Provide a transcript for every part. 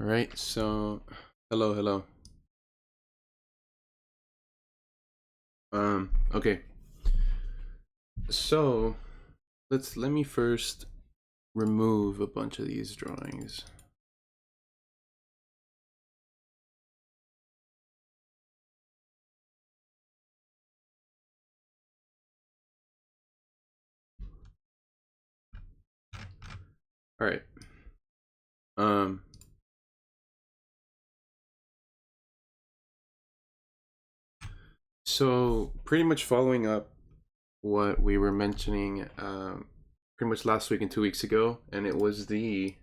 All right, so hello. Okay. So let me first remove a bunch of these drawings. All right. So pretty much following up what we were mentioning pretty much last week and 2 weeks ago, and it was the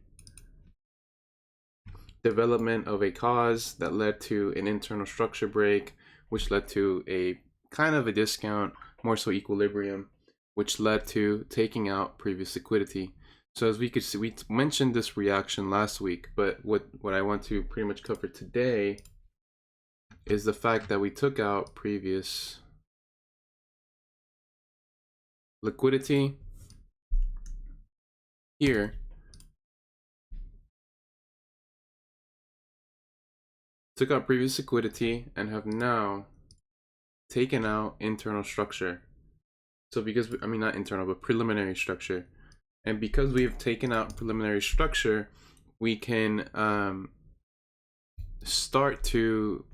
development of a cause that led to an internal structure break, which led to a kind of a discount, more so equilibrium, which led to taking out previous liquidity. So as we could see, we mentioned this reaction last week, but what I want to pretty much cover today is the fact that we took out previous liquidity here, took out previous liquidity, and have now taken out internal structure. So because, I mean, not internal, but preliminary structure. And because we have taken out preliminary structure, we can start to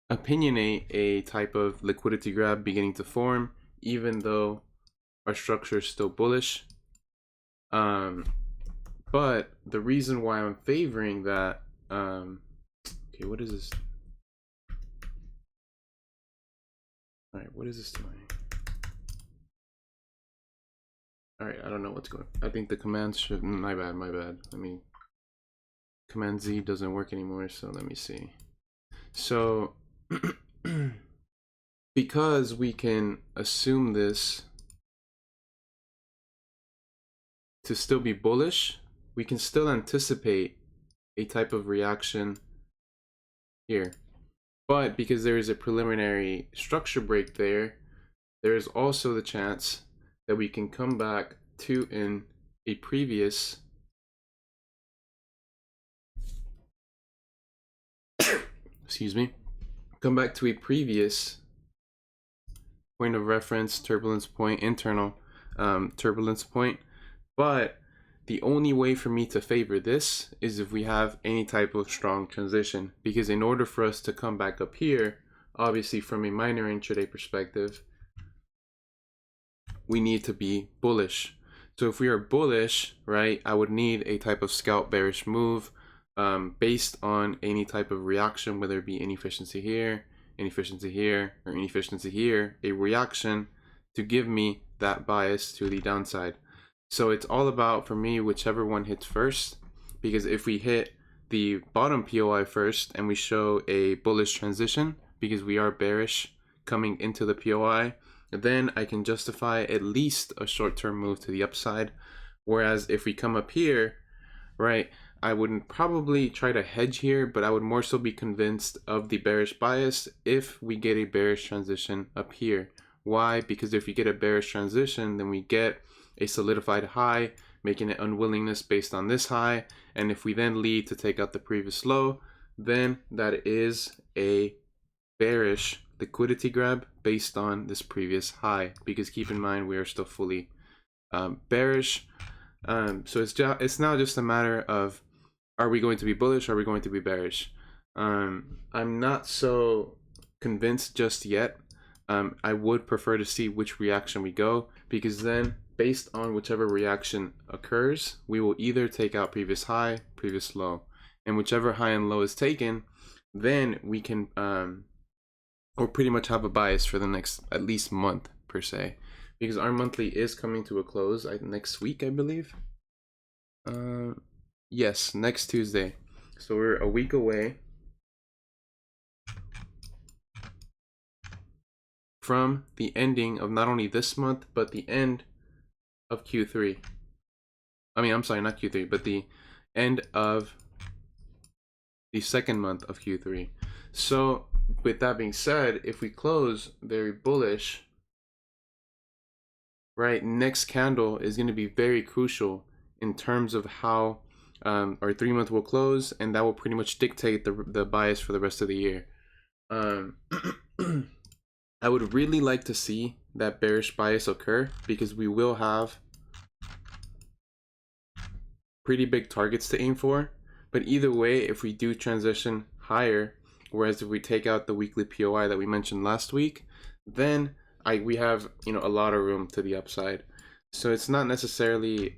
opinionate a type of liquidity grab beginning to form, even though our structure is still bullish. But the reason why I'm favoring that, okay, what is this? All right, what is this doing? All right, I don't know what's going on. I think the commands should, my bad. Let me, Command Z doesn't work anymore, so let me see. So because we can assume this to still be bullish, we can still anticipate a type of reaction here. But because there is a preliminary structure break there, there is also the chance that we can come back to in a previous excuse me, come back to a previous point of reference, turbulence point, internal turbulence point. But the only way for me to favor this is if we have any type of strong transition, because in order for us to come back up here, obviously from a minor intraday perspective, we need to be bullish. So if we are bullish, right, I would need a type of scalp bearish move based on any type of reaction, whether it be inefficiency here, inefficiency here, or inefficiency here, a reaction to give me that bias to the downside. So it's all about, for me, whichever one hits first, because if we hit the bottom POI first and we show a bullish transition because we are bearish coming into the POI, then I can justify at least a short-term move to the upside. Whereas if we come up here, right, I wouldn't probably try to hedge here, but I would more so be convinced of the bearish bias if we get a bearish transition up here. Why? Because if we get a bearish transition, then we get a solidified high, making it unwillingness based on this high. And if we then lead to take out the previous low, then that is a bearish liquidity grab based on this previous high, because keep in mind we are still fully bearish. So it's now just a matter of, are we going to be bullish? Are we going to be bearish? I'm not so convinced just yet. I would prefer to see which reaction we go, because then based on whichever reaction occurs, we will either take out previous high, previous low, and whichever high and low is taken, then we can or pretty much have a bias for the next at least month per se, because our monthly is coming to a close next week, I believe. Yes, next Tuesday. So we're a week away from the ending of not only this month, but the end of Q3. I mean, I'm sorry, not Q3, but the end of the second month of Q3. So with that being said, if we close very bullish, right, next candle is going to be very crucial in terms of how our 3-month will close, and that will pretty much dictate the bias for the rest of the year. I would really like to see that bearish bias occur, because we will have pretty big targets to aim for. But either way, if we do transition higher, whereas if we take out the weekly POI that we mentioned last week, then we have, you know, a lot of room to the upside. So it's not necessarily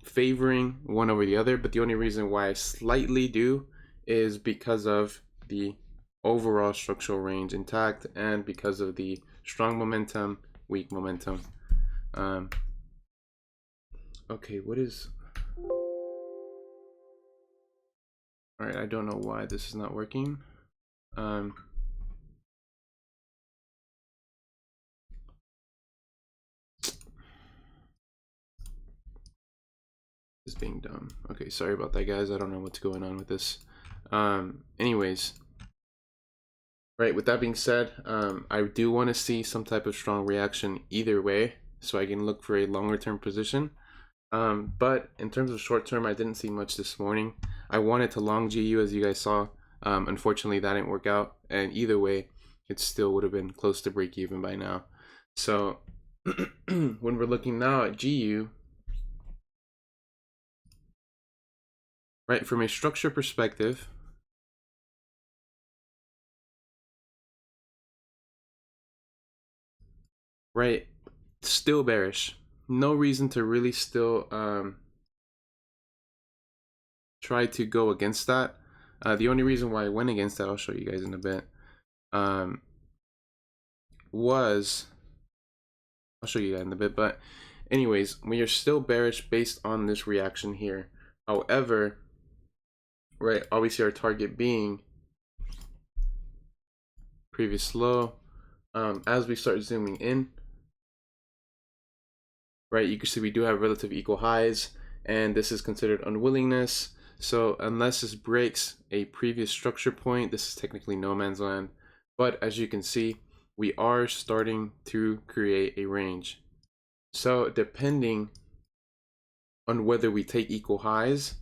favoring one over the other, but the only reason why I slightly do is because of the overall structural range intact, and because of the strong momentum, weak momentum. Okay, what is... All right, I don't know why this is not working. Is being dumb. Okay, sorry about that, guys. I don't know what's going on with this. Anyways, right, with that being said, I do want to see some type of strong reaction either way, so I can look for a longer term position. But in terms of short term, I didn't see much this morning. I wanted to long GU, as you guys saw. Unfortunately, that didn't work out, and either way, it still would have been close to break even by now. So when we're looking now at GU, right, from a structure perspective, right, still bearish. No reason to really still try to go against that. The only reason why I went against that, I'll show you guys in a bit, was, I'll show you guys in a bit, but anyways, we are still bearish based on this reaction here. However, right, obviously our target being previous low. As we start zooming in, right, you can see we do have relative equal highs, and this is considered unwillingness. So unless this breaks a previous structure point, this is technically no man's land. But as you can see, we are starting to create a range. So depending on whether we take equal highs,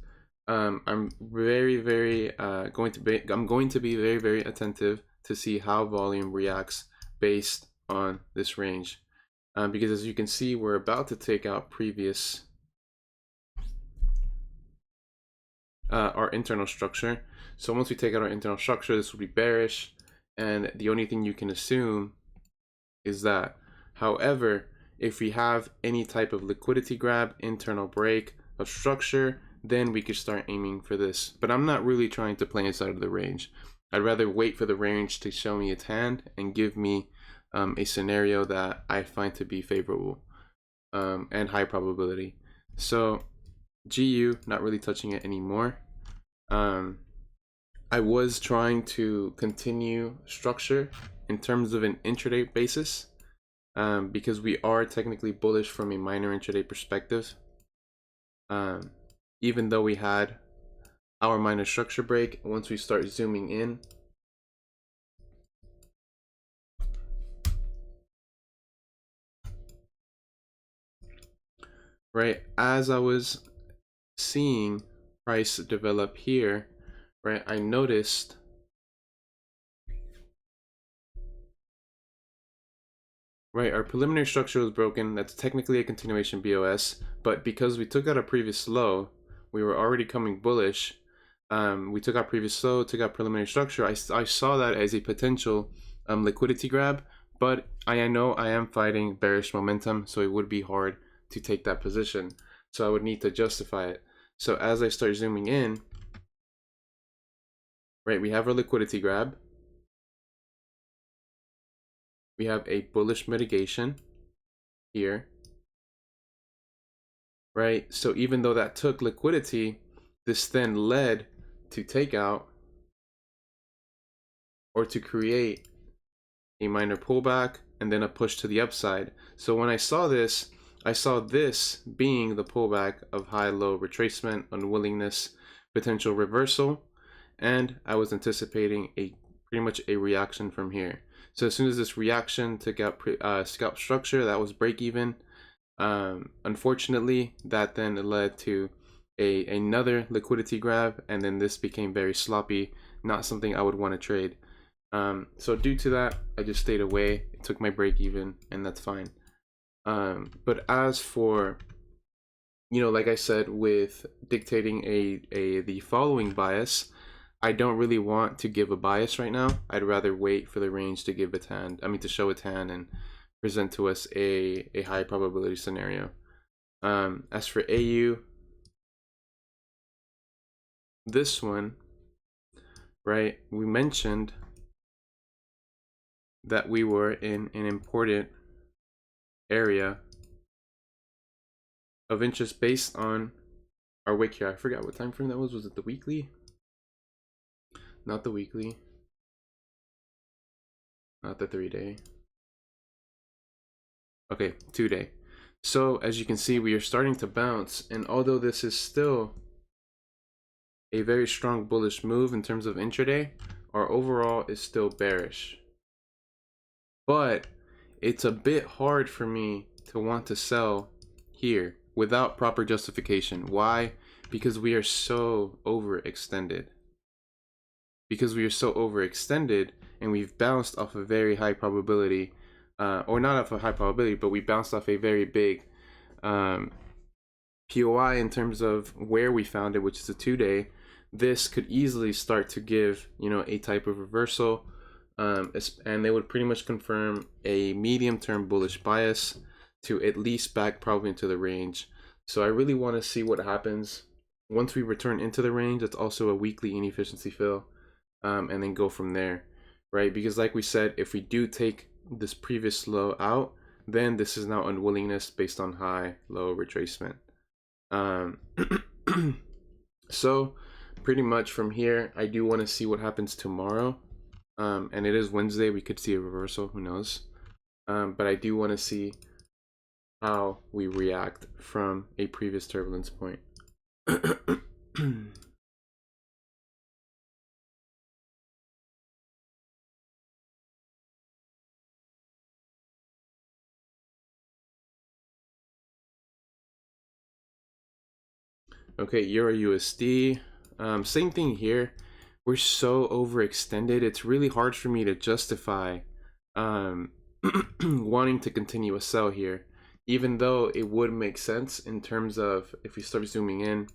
I'm going to be very attentive to see how volume reacts based on this range, because as you can see, we're about to take out previous our internal structure. So once we take out our internal structure, this will be bearish, and the only thing you can assume is that. However, if we have any type of liquidity grab, internal break of structure, then we could start aiming for this. But I'm not really trying to play inside of the range. I'd rather wait for the range to show me its hand and give me a scenario that I find to be favorable and high probability. So GU, not really touching it anymore. I was trying to continue structure in terms of an intraday basis, because we are technically bullish from a minor intraday perspective. Even though we had our minor structure break, once we start zooming in, right, as I was seeing price develop here, right, I noticed right, our preliminary structure was broken. That's technically a continuation BOS, but because we took out a previous low, we were already coming bullish. We took out previous low, took out preliminary structure. I saw that as a potential liquidity grab, but I know I am fighting bearish momentum, so it would be hard to take that position. So I would need to justify it. So as I start zooming in, right, we have our liquidity grab. We have a bullish mitigation here, right? So even though that took liquidity, this then led to takeout or to create a minor pullback and then a push to the upside. So when I saw this being the pullback of high-low retracement, unwillingness, potential reversal, and I was anticipating pretty much a reaction from here. So as soon as this reaction took out scalp structure, that was break even. Unfortunately, that then led to another liquidity grab, and then this became very sloppy, not something I would want to trade. So due to that, I just stayed away, took my break even, and that's fine. But as for, you know, like I said, with dictating the following bias, I don't really want to give a bias right now. I'd rather wait for the range to give its hand, to show its hand and present to us a high probability scenario. As for AU, this one, right, we mentioned that we were in an important area of interest based on our wick here. I forgot what time frame that was. Was it the weekly? Not the weekly. Not the 3-day. Okay, 2-day. So as you can see, we are starting to bounce, and although this is still a very strong bullish move in terms of intraday, our overall is still bearish. But it's a bit hard for me to want to sell here without proper justification. Why? Because we are so overextended. And we've bounced off a very high probability, or not off a high probability, but we bounced off a very big POI in terms of where we found it, which is a 2-day. This could easily start to give, you know, a type of reversal, and they would pretty much confirm a medium-term bullish bias to at least back probably into the range. So I really want to see what happens once we return into the range. It's also a weekly inefficiency fill, and then go from there, right? Because like we said, if we do take this previous low out, then this is now unwillingness based on high-low retracement. So pretty much from here, I do want to see what happens tomorrow. And it is Wednesday, we could see a reversal, who knows. But I do want to see how we react from a previous turbulence point. Okay, Euro USD, same thing here. We're so overextended, it's really hard for me to justify wanting to continue a sell here, even though it would make sense in terms of, if we start zooming in,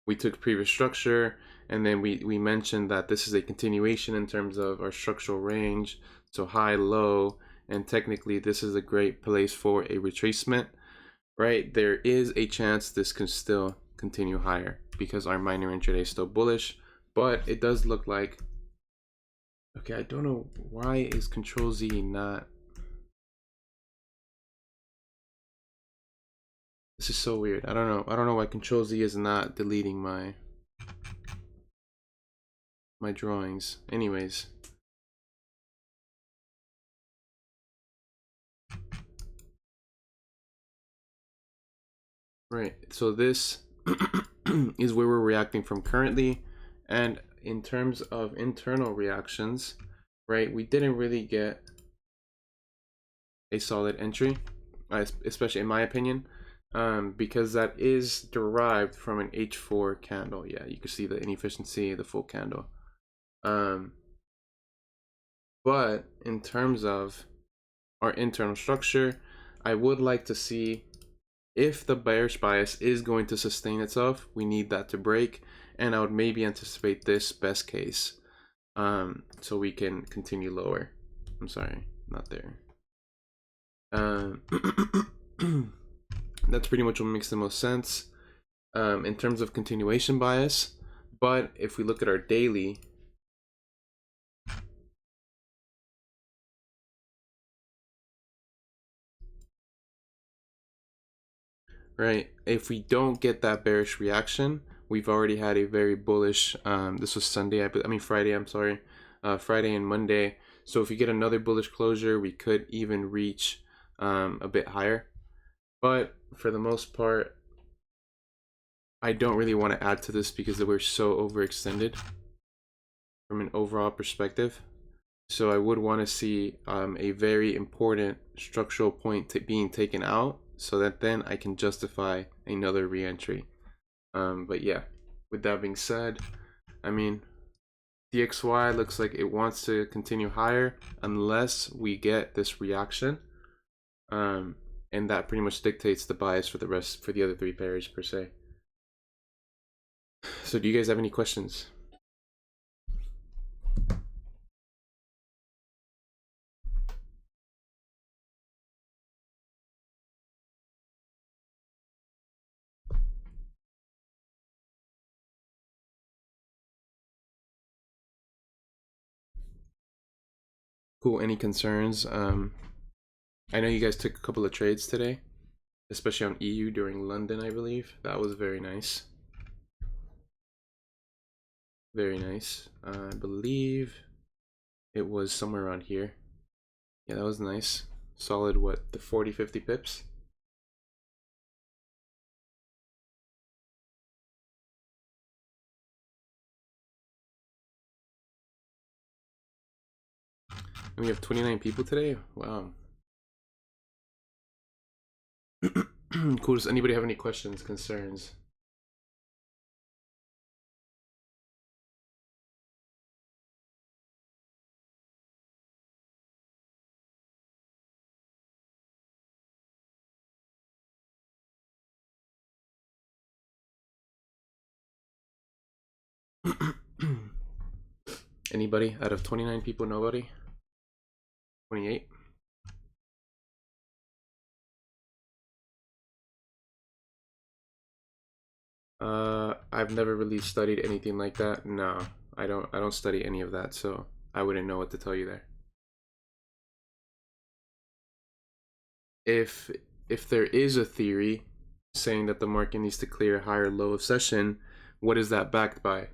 we took previous structure, and then we mentioned that this is a continuation in terms of our structural range, so high, low, and technically this is a great place for a retracement, right? There is a chance this can still continue higher because our minor intraday is still bullish, but it does look like, okay, I don't know why is Control Z not, this is so weird. I don't know why Control Z is not deleting my drawings. Anyways, right, so this is where we're reacting from currently. And in terms of internal reactions, right, we didn't really get a solid entry, especially in my opinion, because that is derived from an H4 candle. Yeah, you can see the inefficiency, the full candle. But in terms of our internal structure, I would like to see if the bearish bias is going to sustain itself. We need that to break, and I would maybe anticipate this best case, so we can continue lower. I'm sorry, not there. That's pretty much what makes the most sense in terms of continuation bias. But if we look at our daily, right, if we don't get that bearish reaction, we've already had a very bullish, this was Sunday, Friday, I'm sorry, Friday and Monday. So if we get another bullish closure, we could even reach a bit higher. But for the most part, I don't really want to add to this because we're so overextended from an overall perspective. So I would want to see a very important structural point being taken out, so that then I can justify another re-entry. But yeah, with that being said, I mean, DXY looks like it wants to continue higher unless we get this reaction. And that pretty much dictates the bias for the other three pairs per se. So do you guys have any questions? Cool, any concerns? I know you guys took a couple of trades today, especially on EU during London, I believe. That was very nice. Very nice. I believe it was somewhere around here. Yeah, that was nice. Solid, what, the 40, 50 pips? And we have 29 people today? Wow. Cool. Does anybody have any questions, concerns? Anybody out of 29 people? Nobody? 28? I've never really studied anything like that. No, I don't study any of that, so I wouldn't know what to tell you there. If there is a theory saying that the market needs to clear a higher low of session, what is that backed by?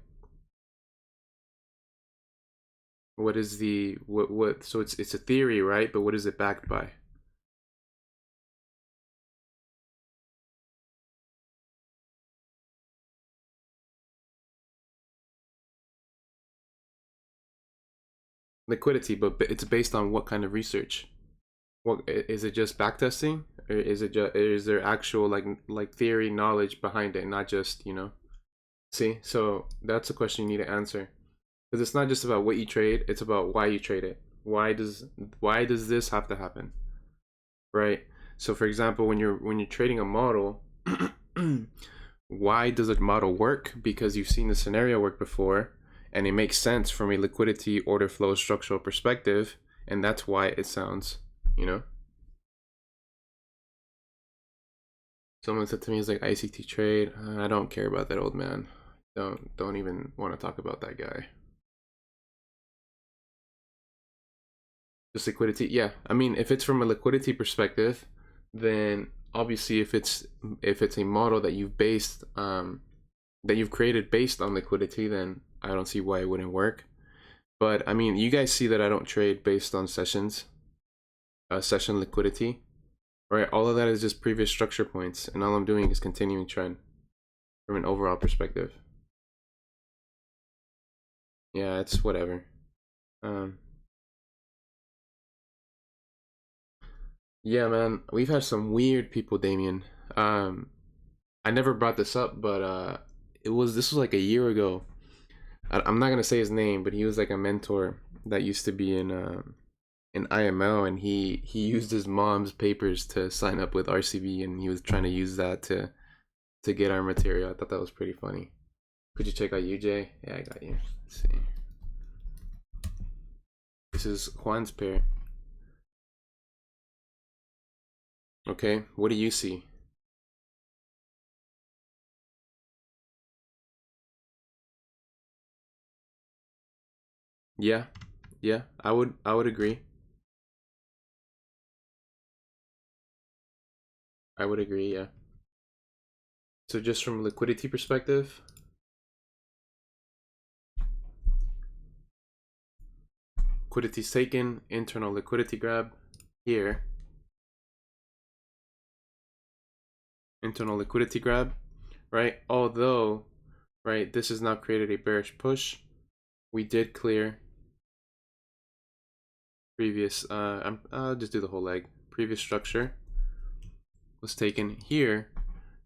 What is the what so it's a theory, right? But what is it backed by? Liquidity, but it's based on what kind of research? What is it, just backtesting, or is there actual like theory knowledge behind it, not just, you know? See, so that's a question you need to answer, because it's not just about what you trade, it's about why you trade it. Why does this have to happen, right? So for example, when you're trading a model, why does a model work? Because you've seen the scenario work before, and it makes sense from a liquidity, order flow, structural perspective, and that's why it sounds, you know? Someone said to me, "It's like ICT trade." I don't care about that old man. Don't even want to talk about that guy. Just liquidity, yeah. I mean, if it's from a liquidity perspective, then obviously if it's a model that you've created based on liquidity, then I don't see why it wouldn't work. But I mean, you guys see that I don't trade based on sessions, session liquidity, right? All of that is just previous structure points, and all I'm doing is continuing trend from an overall perspective. Yeah, it's whatever. Yeah, man, we've had some weird people, Damien. I never brought this up, but this was like a year ago. I'm not gonna say his name, but he was like a mentor that used to be in IML, and he used his mom's papers to sign up with RCB, and he was trying to use that to get our material. I thought that was pretty funny. Could you check out UJ? Yeah, I got you. Let's see. This is Juan's pair. Okay, what do you see? Yeah, yeah, I would agree. I would agree, yeah. So just from liquidity perspective, liquidity's taken, internal liquidity grab here. Internal liquidity grab, right? Although, right, this has now created a bearish push. We did clear previous, I'll just do the whole leg. Previous structure was taken here,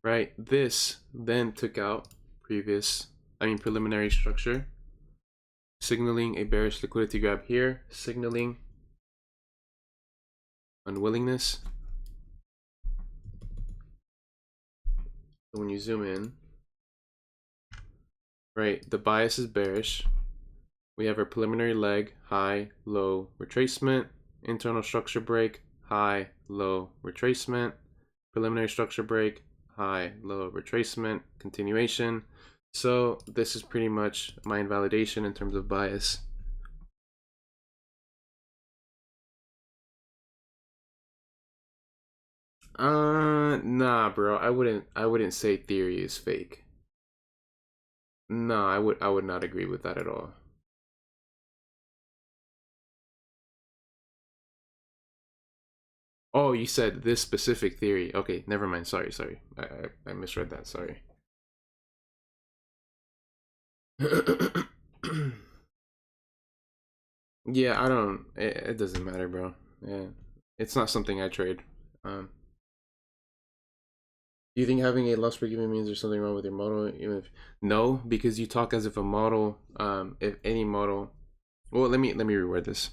right? This then took out preliminary structure, signaling a bearish liquidity grab here, signaling unwillingness. So when you zoom in, right, the bias is bearish. We have our preliminary leg, high, low, retracement, internal structure break, high, low, retracement, preliminary structure break, high, low, retracement, continuation. So this is pretty much my invalidation in terms of bias. Nah, bro. I wouldn't say theory is fake. No, I would not agree with that at all. Oh, you said this specific theory. Okay, never mind. Sorry. I misread that. Sorry. Yeah, I don't. It doesn't matter, bro. Yeah, it's not something I trade. Do you think having a loss break-even means there's something wrong with your model? Even if no, because you talk as if a model, if any model. Well, let me reword this.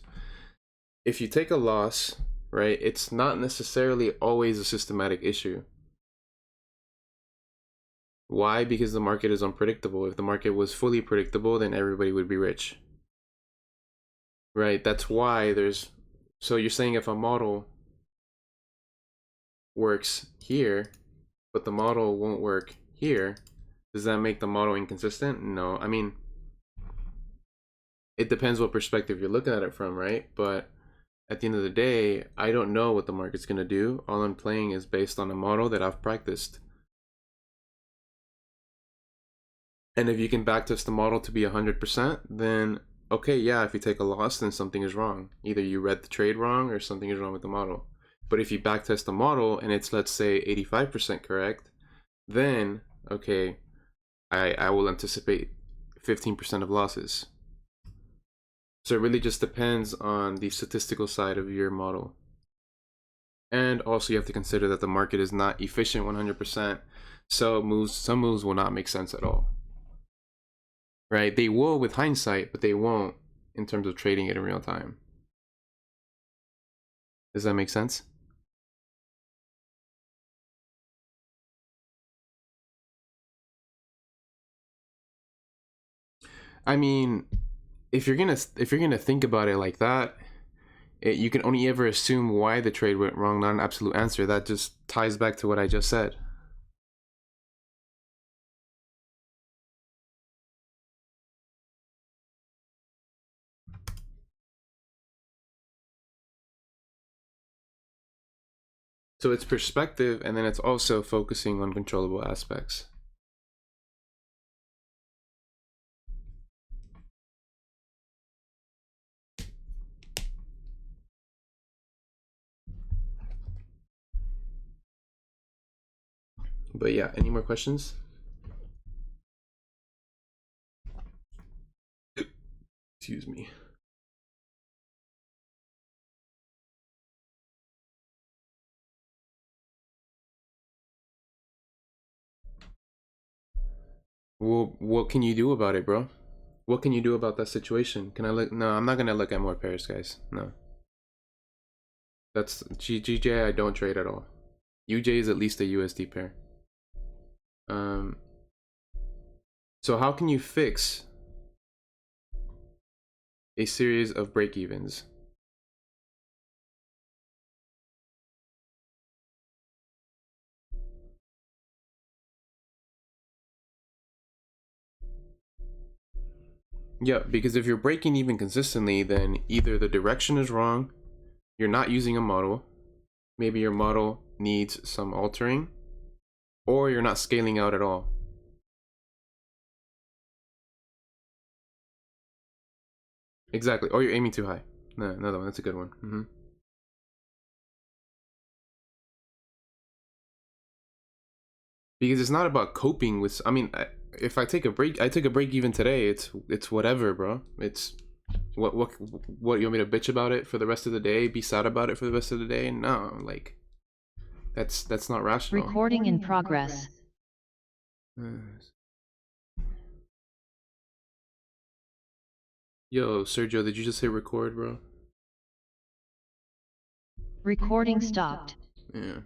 If you take a loss, right, it's not necessarily always a systematic issue. Why? Because the market is unpredictable. If the market was fully predictable, then everybody would be rich. Right? That's why there's... So you're saying if a model works here, but the model won't work here, does that make the model inconsistent? No. I mean, it depends what perspective you're looking at it from, right? But at the end of the day, I don't know what the market's going to do. All I'm playing is based on a model that I've practiced. And if you can backtest the model to be 100%, then okay, yeah, if you take a loss, then something is wrong. Either you read the trade wrong or something is wrong with the model. But if you backtest the model and it's, let's say, 85% correct, then okay, I will anticipate 15% of losses. So it really just depends on the statistical side of your model. And also you have to consider that the market is not efficient 100%. So some moves will not make sense at all. Right? They will with hindsight, but they won't in terms of trading it in real time. Does that make sense? I mean, if you're gonna think about it like that, you can only ever assume why the trade went wrong, not an absolute answer. That just ties back to what I just said. So it's perspective, and then it's also focusing on controllable aspects. But yeah, any more questions? Excuse me. Well, what can you do about it, bro? What can you do about that situation? Can I look? No, I'm not gonna look at more pairs, guys. No. That's GJ. I don't trade at all. UJ is at least a USD pair. So how can you fix a series of break-evens? Yeah, because if you're breaking even consistently, then either the direction is wrong, you're not using a model, maybe your model needs some altering, or you're not scaling out at all. Exactly, or you're aiming too high. No, another one, that's a good one. Because it's not about coping with, I mean, if I take a break, I took a break even today, it's whatever, bro. It's what you want me to bitch about it for the rest of the day, be sad about it for the rest of the day? No, like that's not rational. Recording in progress. Yo, Sergio, did you just hit record, bro? Recording stopped. Yeah.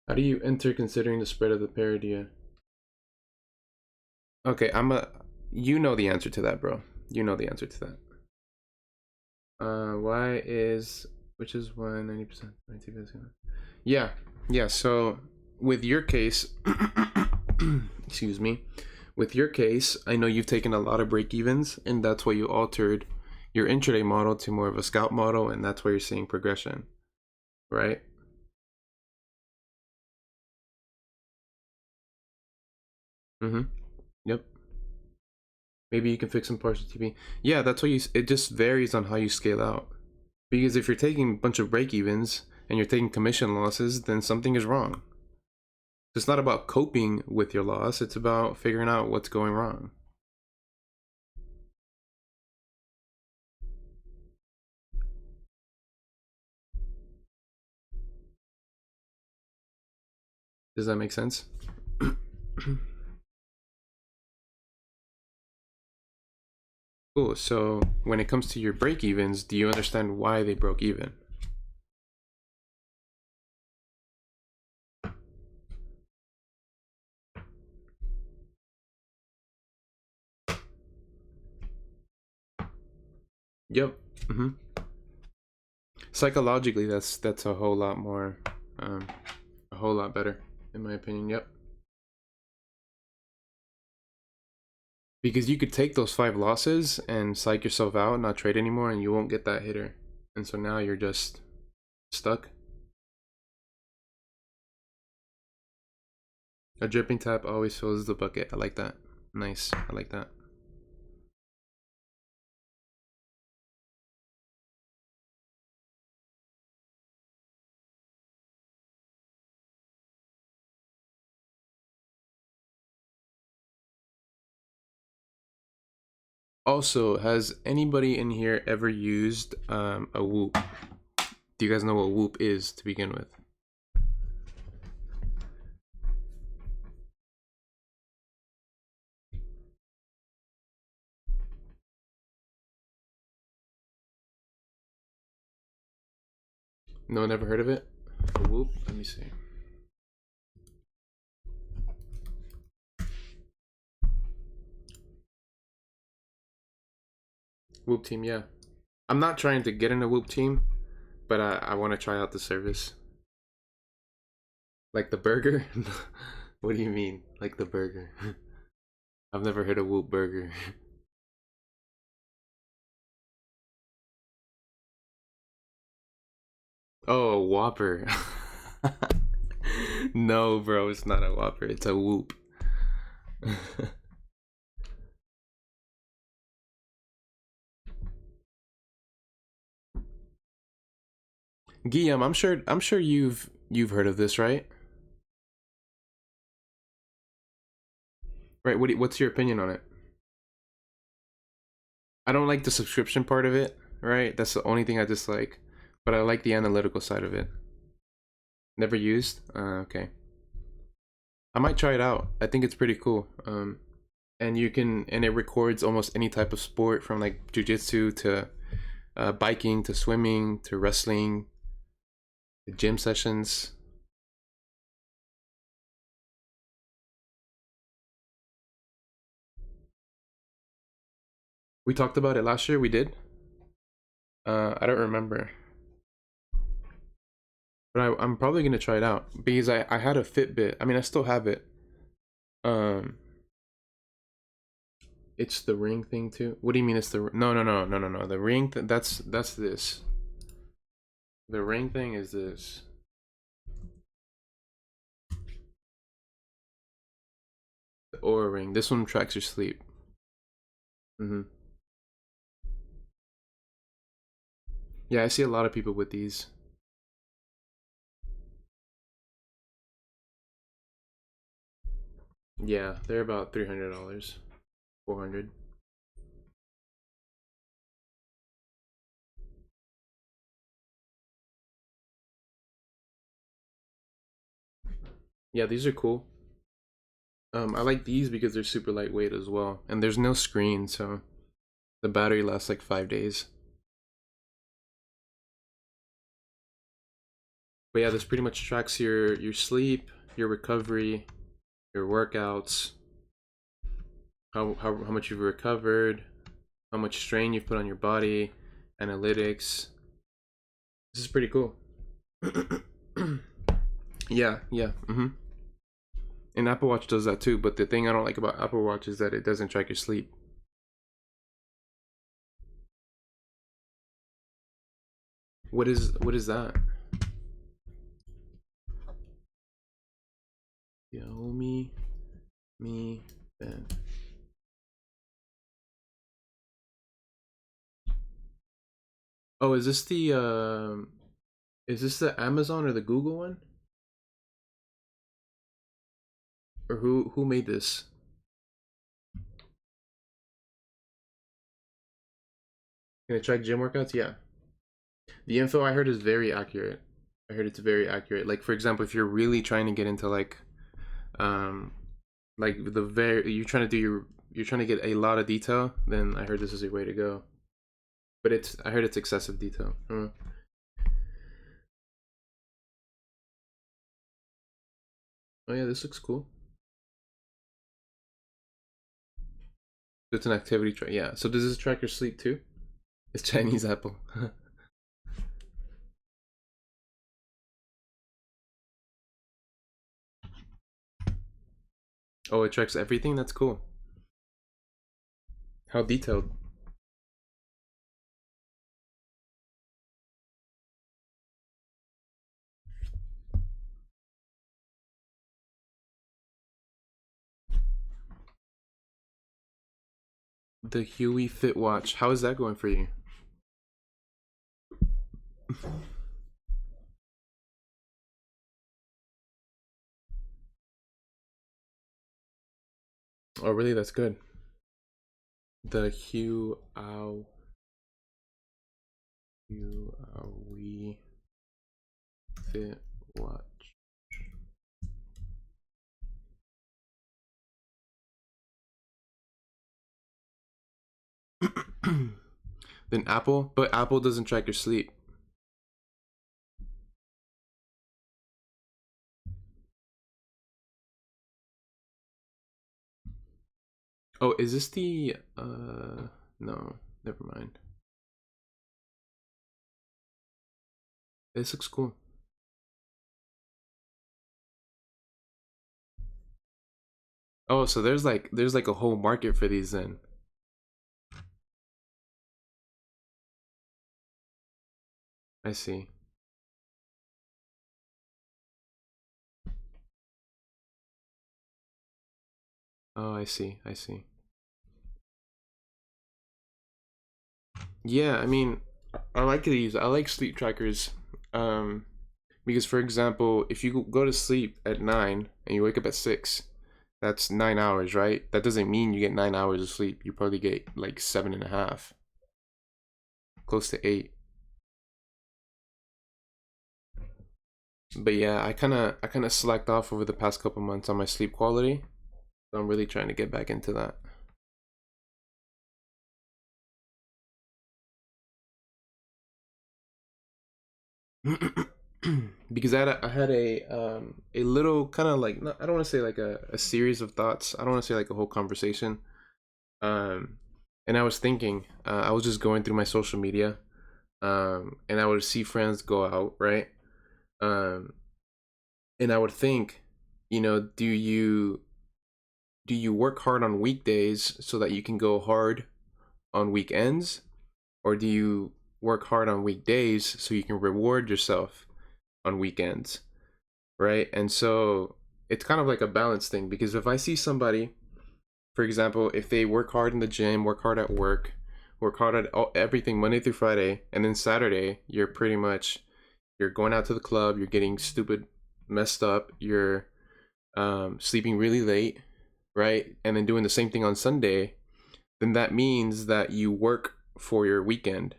How do you enter considering the spread of the paradia? Okay, you know the answer to that, bro. You know the answer to that. Which is 90%, 92%. Yeah, so with your case, excuse me, with your case, I know you've taken a lot of break-evens, and that's why you altered your intraday model to more of a scalp model, and that's why you're seeing progression, right? Yep. Maybe you can fix some partial TP. Yeah, that's why it just varies on how you scale out. Because if you're taking a bunch of break-evens and you're taking commission losses, then something is wrong. It's not about coping with your loss, it's about figuring out what's going wrong. Does that make sense? Cool, so when it comes to your break-evens, do you understand why they broke even? Yep. Psychologically, that's a whole lot more, a whole lot better, in my opinion. Yep. Because you could take those 5 losses and psych yourself out, not trade anymore, and you won't get that hitter. And so now you're just stuck. A dripping tap always fills the bucket. I like that. Nice. I like that. Also, has anybody in here ever used a whoop? Do you guys know what whoop is to begin with? No, never heard of it? A whoop? Let me see. Whoop team, yeah. I'm not trying to get in a whoop team, but I want to try out the service. Like the burger? What do you mean? Like the burger? I've never heard of whoop burger. Oh, a Whopper. No, bro, it's not a Whopper. It's a whoop. Guillaume, I'm sure you've heard of this, right? Right. What's your opinion on it? I don't like the subscription part of it, right? That's the only thing I dislike. But I like the analytical side of it. Never used? Okay. I might try it out. I think it's pretty cool. And it records almost any type of sport from like jujitsu to biking to swimming to wrestling, to gym sessions. We talked about it last year. We did. I don't remember. But I'm probably gonna try it out because I had a Fitbit. I mean, I still have it. It's the ring thing too. What do you mean it's the no? The ring that's this. The ring thing is this. The Aura ring. This one tracks your sleep. Yeah, I see a lot of people with these. Yeah, they're about $300, 400. Yeah, these are cool. I like these because they're super lightweight as well, and there's no screen, so the battery lasts like 5 days. But yeah, this pretty much tracks your sleep, your recovery, your workouts, how much you've recovered, how much strain you've put on your body, analytics. This is pretty cool. Yeah. And Apple Watch does that too, but the thing I don't like about Apple Watch is that it doesn't track your sleep. What is that? Xiaomi Mi Band. Oh, is this the Amazon or the Google one? Or who made this? Can it track gym workouts? Yeah. The info I heard is very accurate. I heard it's very accurate. Like for example, if you're really trying to get into like you're trying to do you're trying to get a lot of detail, then I heard this is a way to go. But I heard it's excessive detail. Oh yeah, this looks cool. It's an activity track. Yeah. So does this track your sleep too? It's Chinese Apple. Oh, it tracks everything? That's cool. How detailed. The Huey Fit Watch. How is that going for you? Oh, really? That's good. The Huey Fit Watch. Then Apple, but Apple doesn't track your sleep. Oh, is this the no, never mind. This looks cool. Oh, so there's like a whole market for these then. I see. Oh, I see. I see. Yeah, I mean, I like these. I like sleep trackers. Um, because for example, if you go to sleep at 9 and you wake up at 6, that's 9 hours, right? That doesn't mean you get 9 hours of sleep. You probably get like 7.5, close to 8. But yeah, I kind of slacked off over the past couple months on my sleep quality. So I'm really trying to get back into that. Because I had a little kind of like, I don't want to say like a series of thoughts. I don't want to say like a whole conversation. Um, and I was thinking, I was just going through my social media, and I would see friends go out, right? Um, and I would think, do you work hard on weekdays so that you can go hard on weekends, or do you work hard on weekdays so you can reward yourself on weekends, right? And so it's kind of like a balance thing, because if I see somebody, for example, if they work hard in the gym, work hard at work, work hard at everything Monday through Friday, and then Saturday you're going out to the club, you're getting stupid messed up, you're sleeping really late, right? And then doing the same thing on Sunday, then that means that you work for your weekend,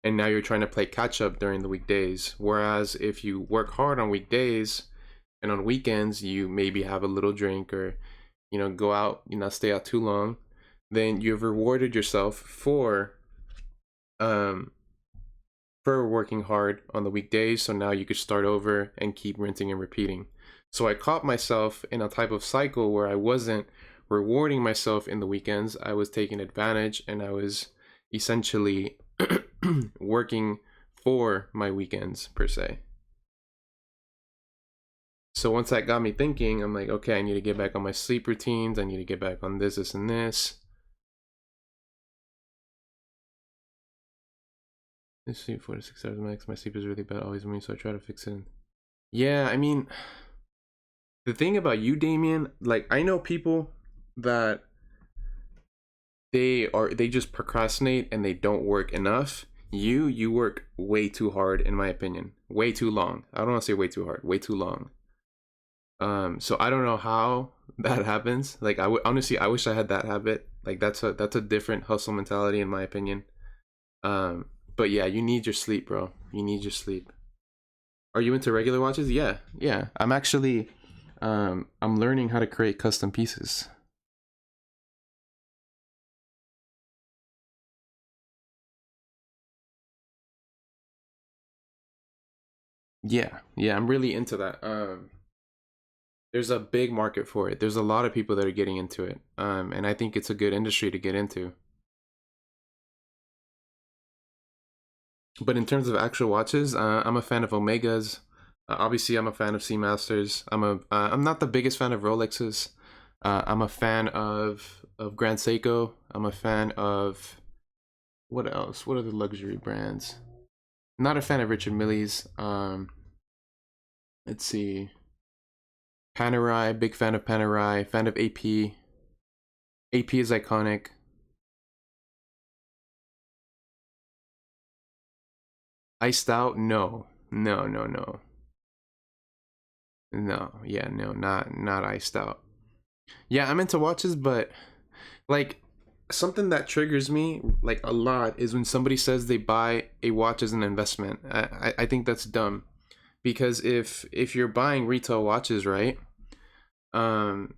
and now you're trying to play catch up during the weekdays. Whereas if you work hard on weekdays, and on weekends you maybe have a little drink, or go out, not stay out too long, then you've rewarded yourself um for working hard on the weekdays. So now you could start over and keep rinsing and repeating. So I caught myself in a type of cycle where I wasn't rewarding myself in the weekends. I was taking advantage, and I was essentially working for my weekends per se. So once that got me thinking, I'm like, okay, I need to get back on my sleep routines. I need to get back on this, and this. I sleep 4 to 6 hours max. My sleep is really bad always when, so I try to fix it. Yeah, I mean, the thing about you, Damien, like, I know people that they just procrastinate and they don't work enough. You work way too hard, in my opinion. Way too long. I don't want to say way too hard, way too long. So I don't know how that happens. Like, honestly, I wish I had that habit. Like, that's a different hustle mentality, in my opinion. But yeah, you need your sleep, bro. You need your sleep. Are you into regular watches? Yeah. I'm actually I'm learning how to create custom pieces. Yeah, I'm really into that. There's a big market for it. There's a lot of people that are getting into it. And I think it's a good industry to get into. But in terms of actual watches, I'm a fan of Omegas. Obviously, I'm a fan of Seamasters. I'm not the biggest fan of Rolexes. I'm a fan of Grand Seiko. I'm a fan of, what else? What are the luxury brands? Not a fan of Richard Mille's. Let's see. Panerai, big fan of Panerai. Fan of AP. AP is iconic. Iced out? No. No. Yeah, no, not iced out. Yeah, I'm into watches, but like, something that triggers me like a lot is when somebody says they buy a watch as an investment. I think that's dumb, because if you're buying retail watches, right, and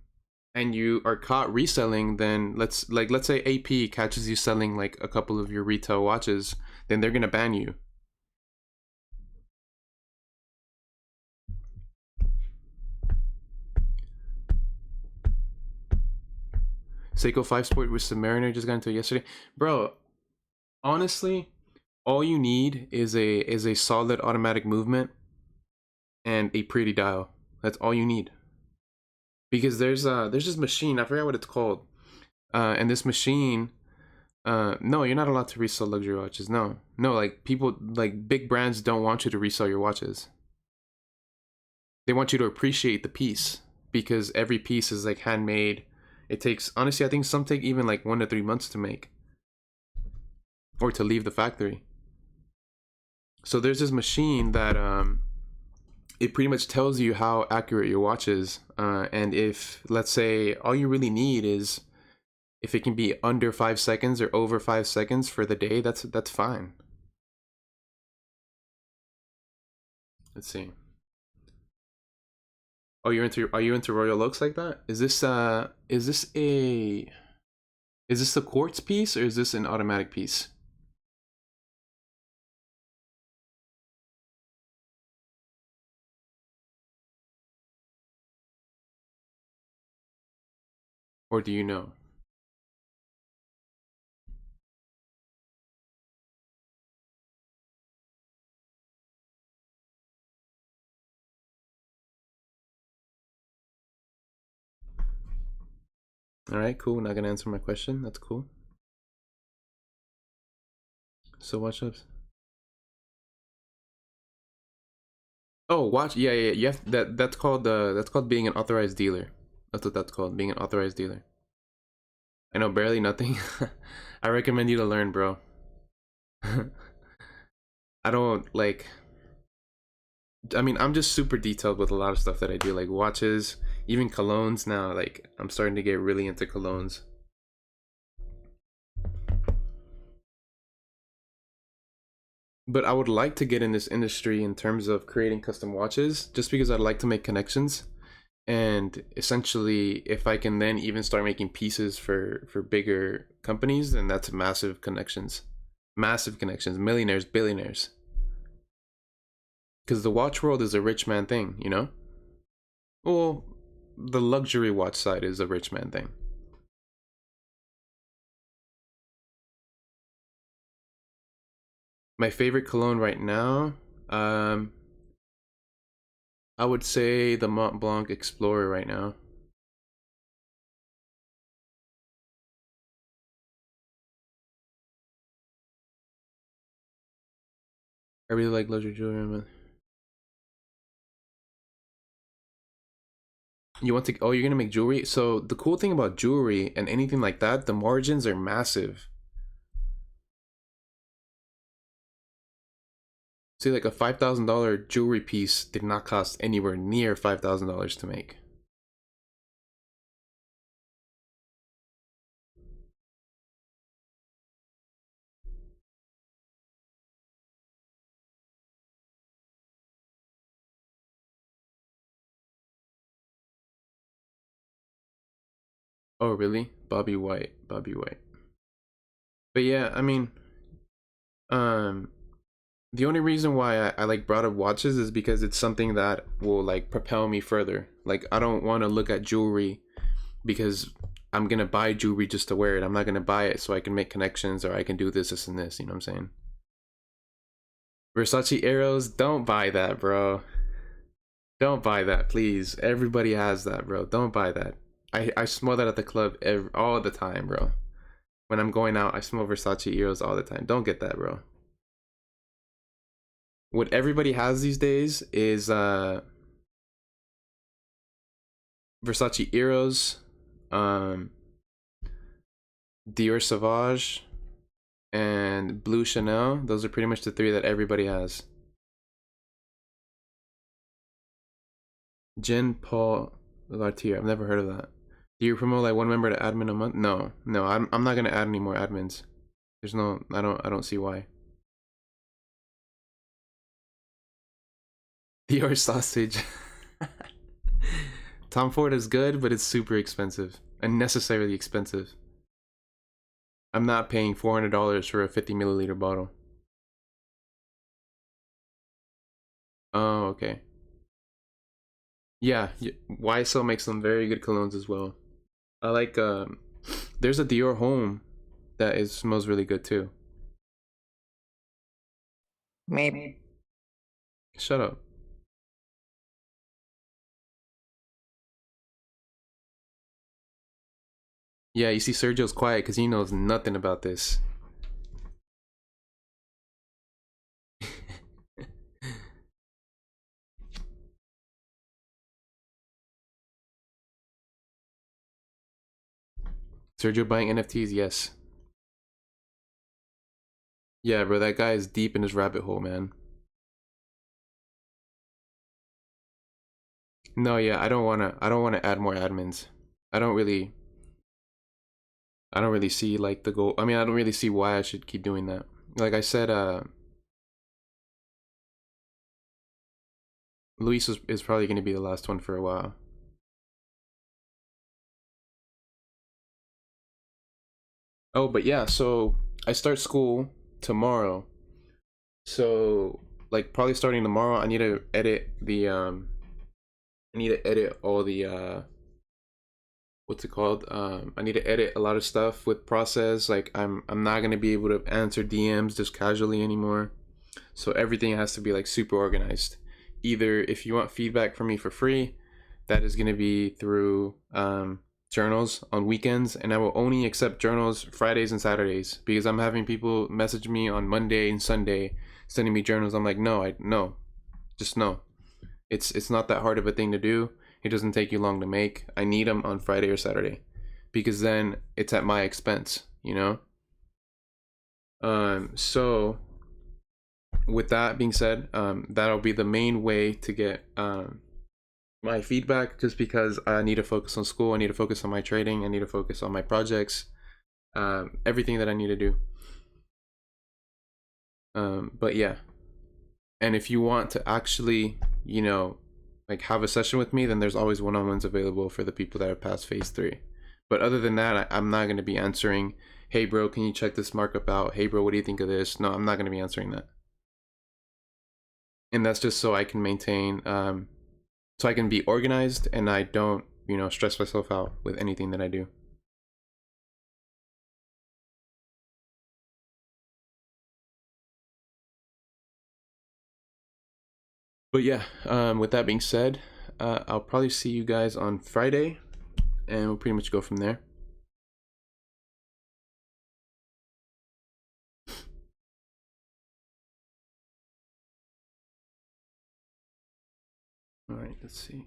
you are caught reselling, then let's say AP catches you selling like a couple of your retail watches, then they're gonna ban you. Seiko 5 Sport with Submariner just got into it yesterday. Bro, honestly, all you need is a solid automatic movement and a pretty dial. That's all you need. Because there's this machine, I forgot what it's called. And this machine, no, you're not allowed to resell luxury watches. No, like, people, like, big brands don't want you to resell your watches. They want you to appreciate the piece, because every piece is like handmade. It takes, honestly, I think some take even like 1 to 3 months to make, or to leave the factory. So there's this machine that it pretty much tells you how accurate your watch is, and if, let's say, all you really need is, if it can be under 5 seconds or over 5 seconds for the day, that's fine. Let's see. Oh, are you into Royal Oaks like that? Is this a quartz piece, or is this an automatic piece? Or do you know? All right, cool. Not gonna answer my question. That's cool. So watch ups. Oh, watch. Yeah. Yes, that's called being an authorized dealer. That's what that's called, being an authorized dealer. I know barely nothing. I recommend you to learn, bro. I don't like. I mean, I'm just super detailed with a lot of stuff that I do, like watches, even colognes now. Like, I'm starting to get really into colognes. But I would like to get in this industry in terms of creating custom watches, just because I'd like to make connections. And essentially, if I can then even start making pieces for bigger companies, then that's massive connections, millionaires, billionaires. Because the watch world is a rich man thing, you know? Well, the luxury watch side is a rich man thing. My favorite cologne right now, I would say the Mont Blanc Explorer right now. I really like luxury jewelry. You want to, oh, you're gonna make jewelry? So the cool thing about jewelry and anything like that, the margins are massive. See, like a $5,000 jewelry piece did not cost anywhere near $5,000 to make. Oh, really? Bobby White. But yeah, I mean, the only reason why I like brought up watches is because it's something that will like propel me further. Like, I don't want to look at jewelry because I'm gonna buy jewelry just to wear it. I'm not gonna buy it so I can make connections or I can do this and this. You know what I'm saying? Versace arrows, don't buy that, bro. Don't buy that, please. Everybody has that, bro. Don't buy that. I smell that at the club all the time, bro. When I'm going out, I smell Versace eros all the time. Don't get that, bro. What everybody has these days is Versace eros, Dior Sauvage, and Blue Chanel. Those are pretty much the three that everybody has. Jean Paul Gaultier. I've never heard of that. Do you promote like one member to admin a month? No, I'm not gonna add any more admins. There's no, I don't see why. Dior sausage. Tom Ford is good, but it's super expensive, unnecessarily expensive. I'm not paying $400 for a 50 milliliter bottle. Oh, okay. Yeah, YSL makes some very good colognes as well. I like, there's a Dior Homme that smells really good too. Maybe. Shut up. Yeah, you see Sergio's quiet because he knows nothing about this. Sergio buying NFTs, yes. Yeah, bro, that guy is deep in his rabbit hole, man. No, yeah, I don't wanna add more admins. I don't really see like the goal. I mean, I don't really see why I should keep doing that. Like I said, Luis is probably gonna be the last one for a while. Oh, but yeah, so I start school tomorrow. So like probably starting tomorrow, I need to edit the I need to edit all the what's it called? I need to edit a lot of stuff with process. Like I'm not gonna be able to answer DMs just casually anymore. So everything has to be like super organized. Either if you want feedback from me for free, that is gonna be through journals on weekends, and I will only accept journals Fridays and Saturdays because I'm having people message me on Monday and Sunday sending me journals. I'm like, no, just no. It's not that hard of a thing to do. It doesn't take you long to make. I need them on Friday or Saturday because then it's at my expense, you know? So with that being said, that'll be the main way to get my feedback, just because I need to focus on school, I need to focus on my trading, I need to focus on my projects, everything that I need to do. But yeah, and if you want to actually, you know, like have a session with me, then there's always one-on-ones available for the people that are past phase 3. But other than that, I'm not going to be answering, hey bro, can you check this markup out? Hey bro, what do you think of this? No, I'm not going to be answering that. And that's just so I can maintain, so I can be organized and I don't, you know, stress myself out with anything that I do. But yeah, with that being said, I'll probably see you guys on Friday and we'll pretty much go from there. All right, let's see.